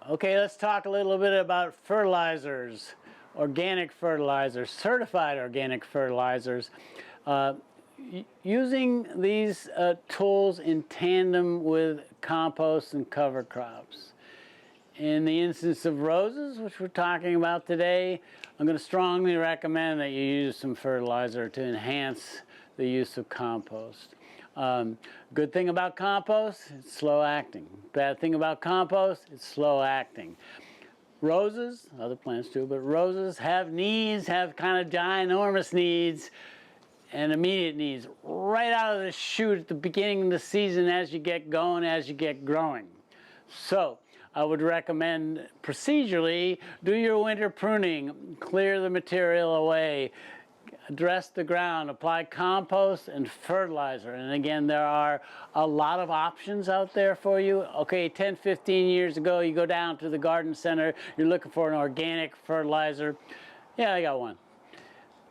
Okay, let's talk a little bit about fertilizers, organic fertilizers, certified organic fertilizers. Using these tools in tandem with compost and cover crops. In the instance of roses, which we're talking about today, I'm going to strongly recommend that you use some fertilizer to enhance the use of compost. Good thing about compost, it's slow acting. Bad thing about compost, it's slow acting. Roses, other plants too, but roses have needs, have kind of ginormous needs and immediate needs right out of the chute at the beginning of the season as you get going, as you get growing. So I would recommend procedurally do your winter pruning, clear the material away, dress the ground, apply compost and fertilizer. And again, there are a lot of options out there for you. Okay, 10, 15 years ago, you go down to the garden center, you're looking for an organic fertilizer. Yeah, I got one.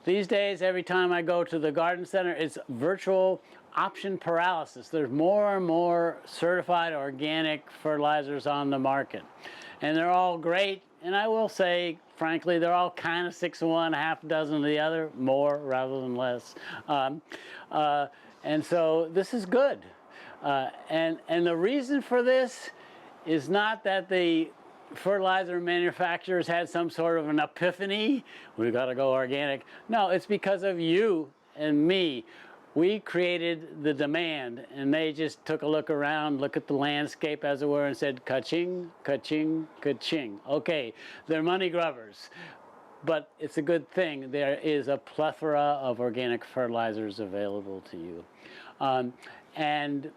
These days, every time I go to the garden center, it's virtual option paralysis. There's more and more certified organic fertilizers on the market. And they're all great. And I will say, frankly, they're all kind of 6 of one, half a dozen of the other, more rather than less. And so this is good. And the reason for this is not that the fertilizer manufacturers had some sort of an epiphany, we've got to go organic. No, it's because of you and me. We created the demand, and they just took a look around, look at the landscape as it were, and said, ka-ching, ka-ching, ka-ching. Okay, they're money grubbers, but it's a good thing. There is a plethora of organic fertilizers available to you. And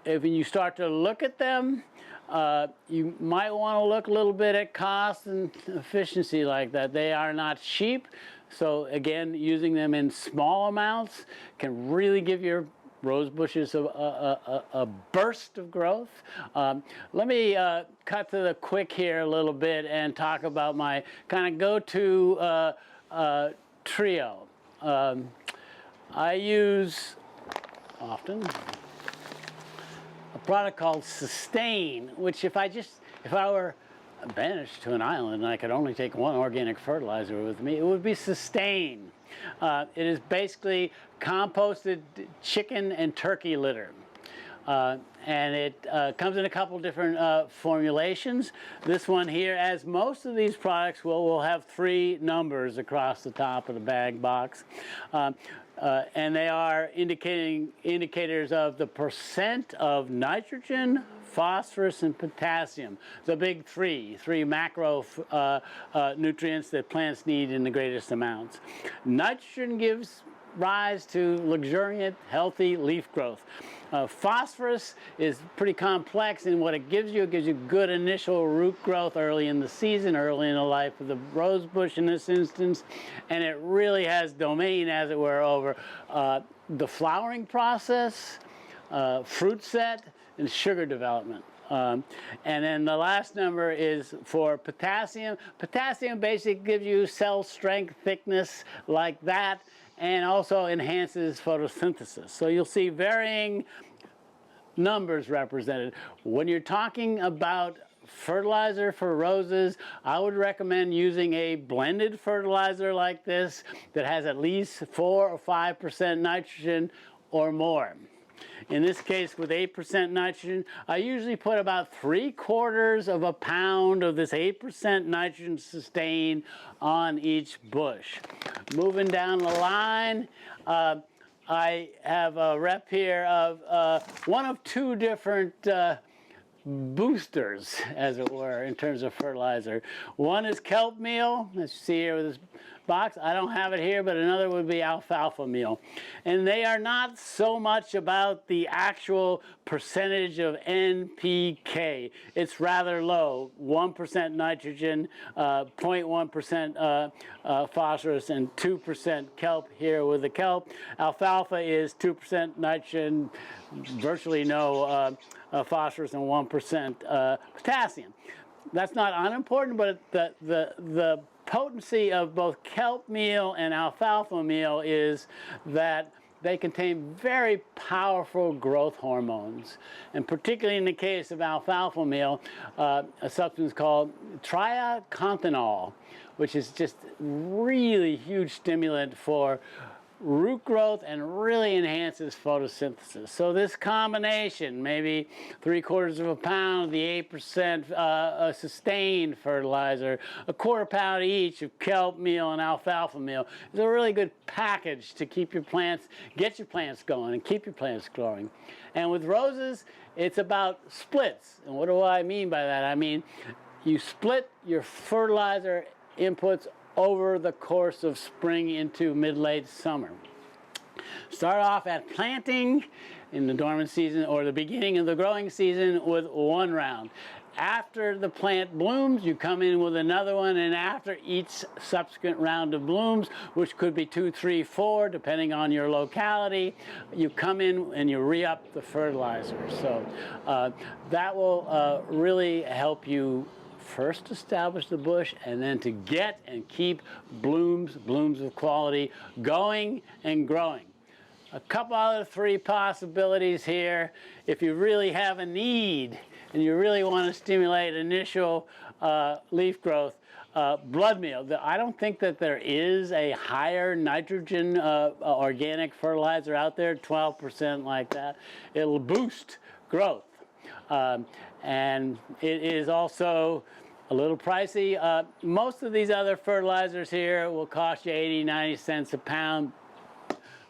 if you start to look at them, you might want to look a little bit at cost and efficiency like that. They are not cheap. So again, using them in small amounts can really give your rose bushes a burst of growth. Let me cut to the quick here a little bit and talk about my kind of go-to trio. I use often a product called Sustain, which if I were banished to an island and I could only take one organic fertilizer with me, it would be Sustain. It is basically composted chicken and turkey litter. And it comes in a couple different formulations. This one here, as most of these products will have 3 numbers across the top of the bag box. And they are indicators of the percent of nitrogen, phosphorus, and potassium. The big three macro nutrients that plants need in the greatest amounts. Nitrogen gives rise to luxuriant, healthy leaf growth. Phosphorus is pretty complex in what it gives you. It gives you good initial root growth early in the season, early in the life of the rose bush in this instance, and it really has domain, as it were, over the flowering process, fruit set, and sugar development. And then the last number is for potassium. Potassium basically gives you cell strength, thickness, like that, and also enhances photosynthesis. So you'll see varying numbers represented. When you're talking about fertilizer for roses, I would recommend using a blended fertilizer like this that has at least 4 or 5% nitrogen or more. In this case, with 8% nitrogen, I usually put about 3/4 of a pound of this 8% nitrogen Sustain on each bush. Moving down the line, I have a rep here of one of 2 different boosters, as it were, in terms of fertilizer. One is kelp meal, as you see here with this box. I don't have it here, but another would be alfalfa meal. And they are not so much about the actual percentage of NPK. It's rather low, 1% nitrogen, 0.1% phosphorus, and 2% kelp here with the kelp. Alfalfa is 2% nitrogen, virtually no phosphorus, and 1% potassium. That's not unimportant, but the potency of both kelp meal and alfalfa meal is that they contain very powerful growth hormones, and particularly in the case of alfalfa meal, a substance called triacontanol, which is just really huge stimulant for root growth and really enhances photosynthesis. So this combination, maybe 3/4 pound of the 8% sustained fertilizer, 1/4 pound each of kelp meal and alfalfa meal, is a really good package to keep your plants, get your plants going and keep your plants growing. And with roses, it's about splits. And what do I mean by that? I mean, you split your fertilizer inputs over the course of spring into mid-late summer. Start off at planting in the dormant season or the beginning of the growing season with 1 round. After the plant blooms, you come in with another one, and after each subsequent round of blooms, which could be 2, 3, 4, depending on your locality, you come in and you re-up the fertilizer. So that will really help you first establish the bush, and then to get and keep blooms of quality going and growing. A couple other 3 possibilities here. If you really have a need and you really want to stimulate initial leaf growth, blood meal. I don't think that there is a higher nitrogen organic fertilizer out there, 12% like that. It'll boost growth. And it is also a little pricey. Most of these other fertilizers here will cost you 80, 90 cents a pound.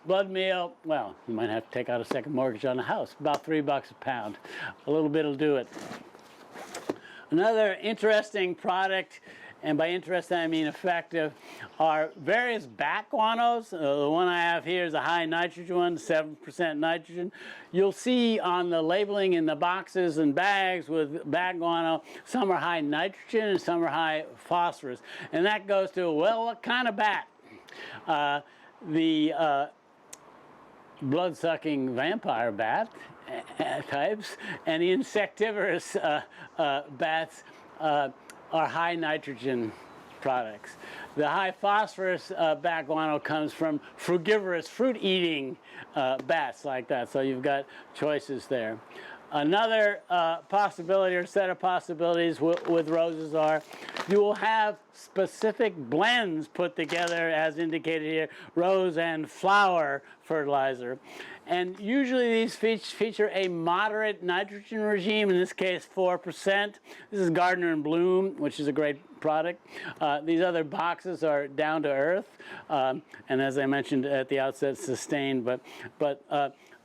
Blood meal, well, you might have to take out a second mortgage on the house, about $3 a pound. A little bit will do it. Another interesting product, and by interesting I mean effective, are various bat guanos. The one I have here is a high nitrogen one, 7% nitrogen. You'll see on the labeling in the boxes and bags with bat guano, some are high nitrogen and some are high phosphorus. And that goes to, well, what kind of bat? The blood-sucking vampire bat types and the insectivorous bats are high nitrogen products. The high phosphorus bat guano comes from frugivorous, fruit-eating bats like that, so you've got choices there. Another possibility or set of possibilities with roses are you will have specific blends put together, as indicated here, rose and flower fertilizer. And usually these feature a moderate nitrogen regime, in this case 4%. This is Gardner and Bloom, which is a great product. These other boxes are down to earth, and as I mentioned at the outset, sustained. But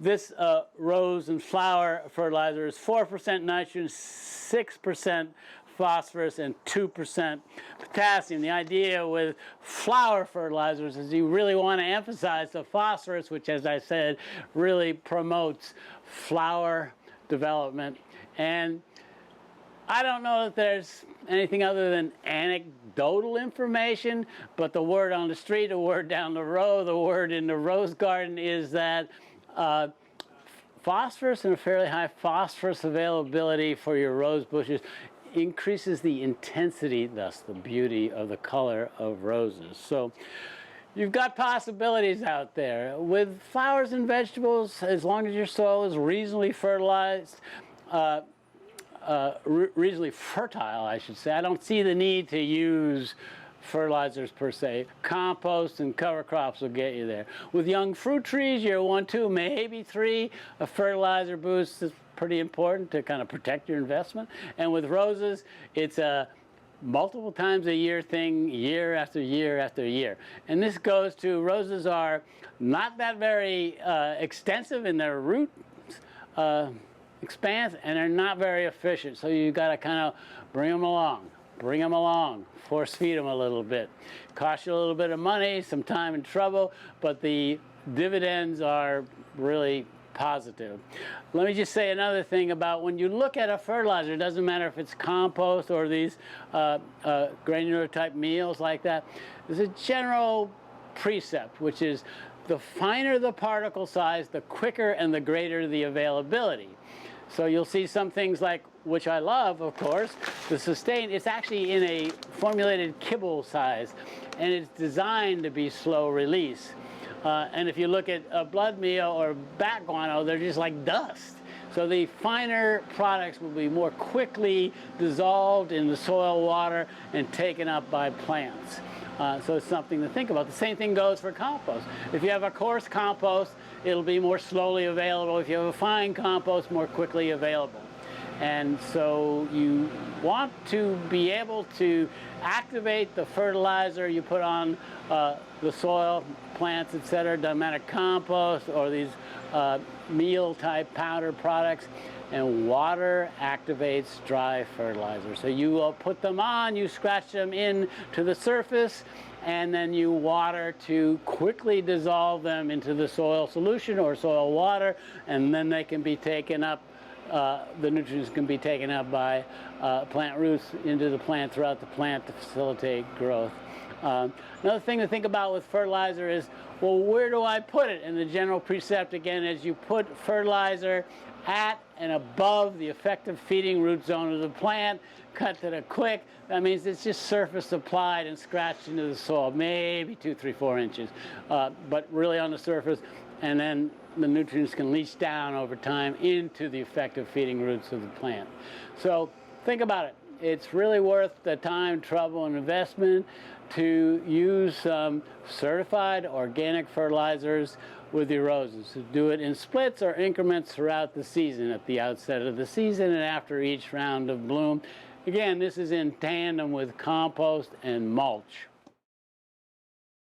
this rose and flower fertilizer is 4% nitrogen, 6% phosphorus, and 2% potassium. The idea with flower fertilizers is you really want to emphasize the phosphorus, which, as I said, really promotes flower development. And I don't know that there's anything other than anecdotal information, but the word on the street, the word down the road, the word in the rose garden is that phosphorus and a fairly high phosphorus availability for your rose bushes increases the intensity, thus the beauty of the color of roses. So you've got possibilities out there. With flowers and vegetables, as long as your soil is reasonably fertilized, reasonably fertile, I should say, I don't see the need to use fertilizers per se. Compost and cover crops will get you there. With young fruit trees, you're 1, 2, maybe 3. A fertilizer boost is pretty important to kind of protect your investment. And with roses, it's a multiple times a year thing, year after year after year. And this goes to, roses are not that very extensive in their root expanse, and they're not very efficient. So you've got to kind of bring them along, force feed them a little bit. Cost you a little bit of money, some time and trouble, but the dividends are really positive. Let me just say another thing about when you look at a fertilizer, it doesn't matter if it's compost or these granular type meals like that, there's a general precept, which is the finer the particle size, the quicker and the greater the availability. So you'll see some things like, which I love, of course, the Sustain. It's actually in a formulated kibble size, and it's designed to be slow release. And if you look at blood meal or bat guano, they're just like dust. So the finer products will be more quickly dissolved in the soil water and taken up by plants. So it's something to think about. The same thing goes for compost. If you have a coarse compost, it'll be more slowly available. If you have a fine compost, more quickly available. And so you want to be able to activate the fertilizer you put on the soil, plants, etc. Doesn't matter, compost or these meal type powder products. And water activates dry fertilizer. So you will put them on, you scratch them in to the surface, and then you water to quickly dissolve them into the soil solution or soil water, and then they can be taken up, the nutrients can be taken up by plant roots into the plant, throughout the plant, to facilitate growth. Another thing to think about with fertilizer is, well, where do I put it? And the general precept, again, is you put fertilizer at and above the effective feeding root zone of the plant, cut to the quick. That means it's just surface applied and scratched into the soil, maybe 2, 3, 4 inches, but really on the surface, and then the nutrients can leach down over time into the effective feeding roots of the plant. So think about it. It's really worth the time, trouble, and investment to use some certified organic fertilizers with your roses. So do it in splits or increments throughout the season, at the outset of the season and after each round of bloom. Again, this is in tandem with compost and mulch.